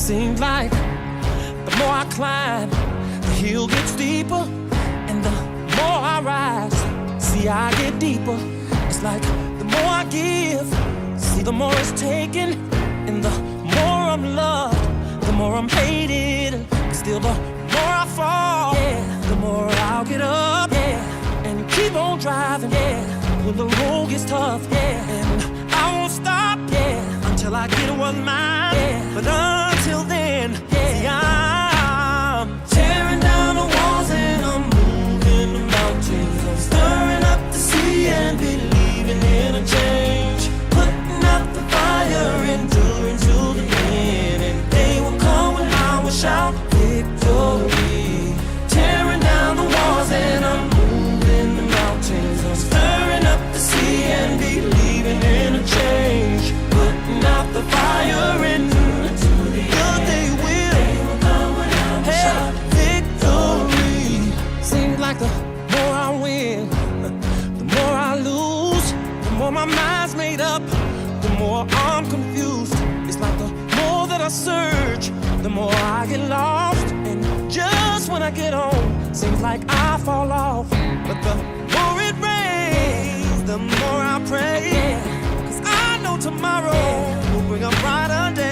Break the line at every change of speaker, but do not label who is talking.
Seems like the more I climb, the hill gets steeper, and the more I rise, see I get deeper. It's like the more I give, see the more it's taken, and the more I'm loved, the more I'm hated. Still the more I fall, yeah, the more I'll get up, yeah, and keep on driving, yeah, when the road gets tough, yeah, and I won't stop, yeah, until I get what's mine, yeah. But until then, yeah, see, I'm tearing down the walls and I'm moving the mountains. I'm stirring up the sea and believing in a change, putting out the fire, enduring to the end, and they will come when I will shout victory. Tearing down the walls and I'm moving the mountains. I'm stirring up the sea and believing in a change, putting out the fire and good they will come when I will shout victory. Seems like the more I win, the more I lose. The more my mind's made up, the more I'm confused. It's like the more that I search, the more I get lost. And just when I get on, seems like I fall off. But the more it rains, the more I pray, 'cause I know tomorrow will bring a brighter day.